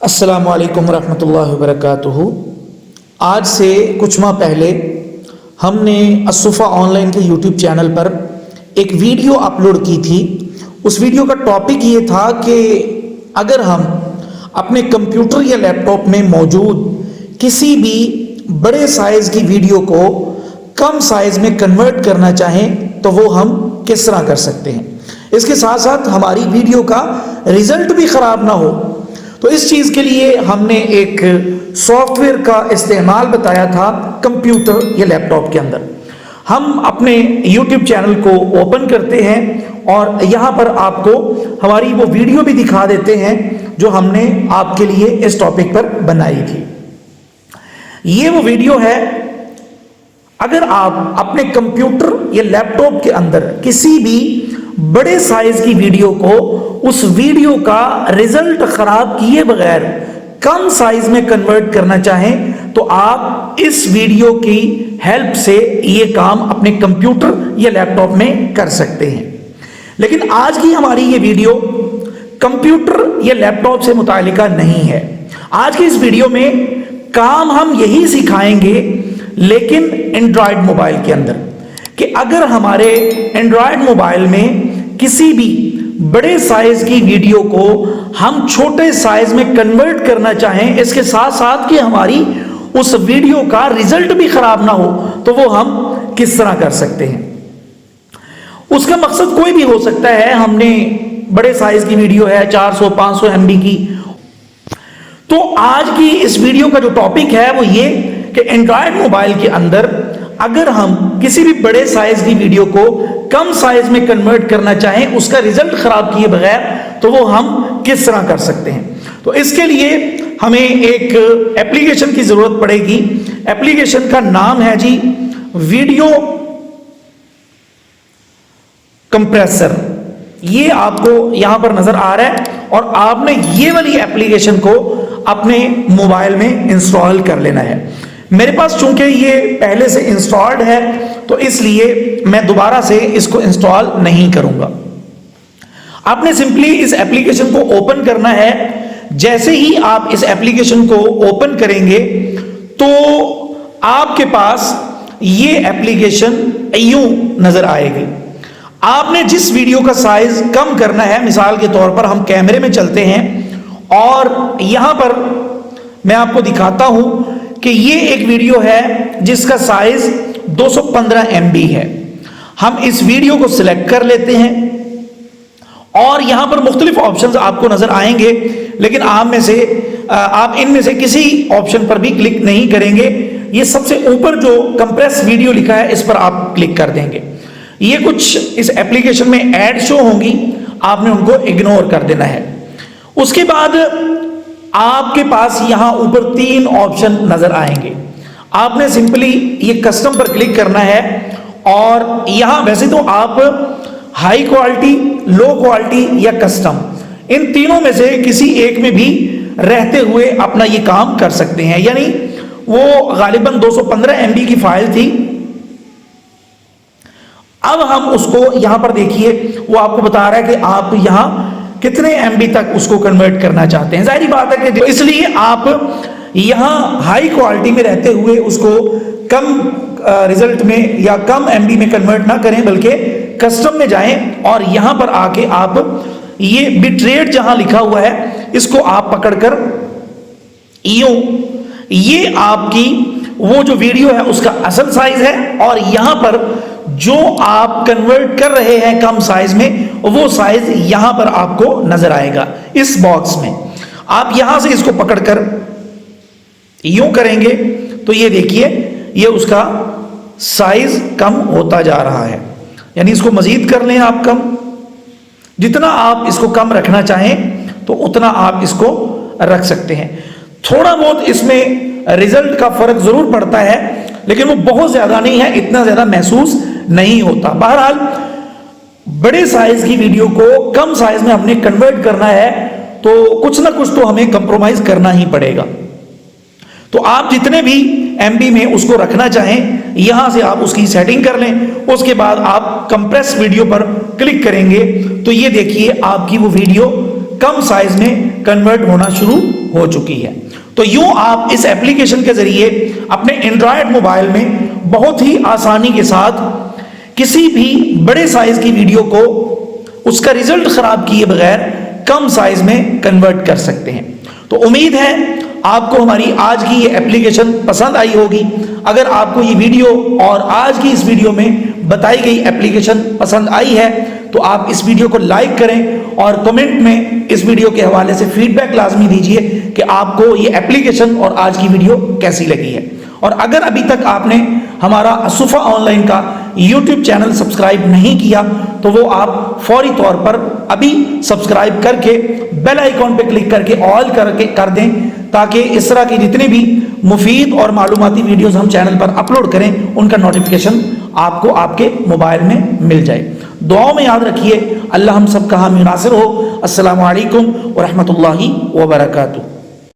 अस्सलामु अलैकुम रहमतुल्लाहि वबरकातुहू। आज से कुछ माह पहले हमने असुफ़ा ऑनलाइन के यूट्यूब चैनल पर एक वीडियो अपलोड की थी। उस वीडियो का टॉपिक ये था कि अगर हम अपने कंप्यूटर या लैपटॉप में मौजूद किसी भी बड़े साइज़ की वीडियो को कम साइज़ में कन्वर्ट करना चाहें तो वो हम किस तरह कर सकते हैं। इसके साथ साथ हमारी वीडियो का रिज़ल्ट भी ख़राब ना हो, तो इस चीज़ के लिए हमने एक सॉफ्टवेयर का इस्तेमाल बताया था कंप्यूटर या लैपटॉप के अंदर। हम अपने YouTube चैनल को ओपन करते हैं और यहाँ पर आपको हमारी वो वीडियो भी दिखा देते हैं जो हमने आपके लिए इस टॉपिक पर बनाई थी। ये वो वीडियो है। अगर आप अपने कंप्यूटर या लैपटॉप के अंदर किसी भी बड़े साइज की वीडियो को उस वीडियो का रिजल्ट खराब किए बगैर कम साइज में कन्वर्ट करना चाहें तो आप इस वीडियो की हेल्प से ये काम अपने कंप्यूटर या लैपटॉप में कर सकते हैं। लेकिन आज की हमारी ये वीडियो कंप्यूटर या लैपटॉप से मुताल्लिका नहीं है। आज की इस वीडियो में काम हम यही सिखाएंगे, लेकिन एंड्रॉयड मोबाइल के अंदर, कि अगर हमारे एंड्रॉयड मोबाइल में किसी भी बड़े साइज की वीडियो को हम छोटे साइज में कन्वर्ट करना चाहें, इसके साथ साथ कि हमारी उस वीडियो का रिजल्ट भी खराब ना हो, तो वो हम किस तरह कर सकते हैं। उसका मकसद कोई भी हो सकता है। हमने बड़े साइज की वीडियो है 400-500 MB की, तो आज की इस वीडियो का जो टॉपिक है वो ये कि एंड्रॉयड मोबाइल के अंदर अगर हम किसी भी बड़े साइज की वीडियो को कम साइज में कन्वर्ट करना चाहें, उसका रिजल्ट खराब किए बगैर, तो वो हम किस तरह कर सकते हैं। तो इसके लिए हमें एक एप्लीकेशन की जरूरत पड़ेगी। एप्लीकेशन का नाम है जी वीडियो कंप्रेसर। ये आपको यहां पर नजर आ रहा है और आपने ये वाली एप्लीकेशन को अपने मोबाइल में इंस्टॉल कर लेना है। मेरे पास चूंकि ये पहले से इंस्टॉल्ड है तो इसलिए मैं दोबारा से इसको इंस्टॉल नहीं करूंगा। आपने सिंपली इस एप्लीकेशन को ओपन करना है। जैसे ही आप इस एप्लीकेशन को ओपन करेंगे तो आपके पास ये एप्लीकेशन यूं नजर आएगी। आपने जिस वीडियो का साइज कम करना है, मिसाल के तौर पर हम कैमरे में चलते हैं और यहां पर मैं आपको दिखाता हूं कि ये एक वीडियो है जिसका साइज 215 MB है। हम इस वीडियो को सिलेक्ट कर लेते हैं और यहां पर मुख्तलिफ ऑप्शंस आपको नजर आएंगे, लेकिन आप इनमें से किसी ऑप्शन पर भी क्लिक नहीं करेंगे। ये सबसे ऊपर जो कंप्रेस वीडियो लिखा है इस पर आप क्लिक कर देंगे। ये कुछ इस एप्लीकेशन में ऐड शो होंगी, आपने उनको इग्नोर कर देना है। उसके बाद आपके पास यहां ऊपर 3 ऑप्शन नजर आएंगे। आपने सिंपली ये कस्टम पर क्लिक करना है और यहां वैसे तो आप हाई क्वालिटी, लो क्वालिटी या कस्टम, इन तीनों में से किसी एक में भी रहते हुए अपना ये काम कर सकते हैं। यानी वो गालिबन 215 MB की फाइल थी। अब हम उसको यहां पर देखिए, वो आपको बता रहा है कि आप यहां कितने MB तक उसको कन्वर्ट करना चाहते हैं। जाहिर बात है कि इसलिए आप यहां हाई क्वालिटी में रहते हुए उसको कम रिजल्ट में या कम MB में कन्वर्ट ना करें, बल्कि कस्टम में जाएं और यहां पर आके आप ये बिट रेट जहां लिखा हुआ है इसको आप पकड़कर यूं, ये आपकी वो जो वीडियो है उसका असल साइज है और यहां पर जो आप कन्वर्ट कर रहे हैं कम साइज में, वो साइज यहां पर आपको नजर आएगा इस बॉक्स में। आप यहां से इसको पकड़कर यूं करेंगे तो ये देखिए, ये उसका साइज कम होता जा रहा है। यानी इसको मजीद कर लें आप कम, जितना आप इसको कम रखना चाहें तो उतना आप इसको रख सकते हैं। थोड़ा बहुत इसमें रिजल्ट का फर्क जरूर पड़ता है, लेकिन वो बहुत ज्यादा नहीं है, इतना ज्यादा महसूस नहीं होता। बहरहाल बड़े साइज की वीडियो को कम साइज में हमने कन्वर्ट करना है तो कुछ ना कुछ तो हमें कंप्रोमाइज करना ही पड़ेगा। तो आप जितने भी MB में उसको रखना चाहें, यहां से आप उसकी सेटिंग कर लें। उसके बाद आप कंप्रेस वीडियो पर क्लिक करेंगे तो ये देखिए आपकी वो वीडियो कम साइज में कन्वर्ट होना शुरू हो चुकी है। तो यूं आप इस एप्लीकेशन के जरिए अपने एंड्रॉयड मोबाइल में बहुत ही आसानी के साथ किसी भी बड़े साइज की वीडियो को उसका रिजल्ट खराब किए बगैर कम साइज में कन्वर्ट कर सकते हैं। तो उम्मीद है आपको हमारी आज की ये एप्लीकेशन पसंद आई होगी। अगर आपको ये वीडियो और आज की इस वीडियो में बताई गई एप्लीकेशन पसंद आई है तो आप इस वीडियो को लाइक करें और कमेंट में इस वीडियो के हवाले से फीडबैक लाजमी दीजिए कि आपको ये एप्लीकेशन और आज की वीडियो कैसी लगी है। और अगर अभी तक आपने हमारा असुफा ऑनलाइन का YouTube चैनल सब्सक्राइब नहीं किया तो वो आप फौरी तौर पर अभी सब्सक्राइब करके बेल आइकॉन पे क्लिक करके ऑल करके कर दें, ताकि इस तरह की जितनी भी मुफीद और मालूमाती वीडियोस हम चैनल पर अपलोड करें उनका नोटिफिकेशन आपको आपके मोबाइल में मिल जाए। दुआओं में याद रखिए। अल्लाह हम सब का हामी नासिर हो। अस्सलामु अलैकुम व रहमतुल्लाहि व बरकातुहू।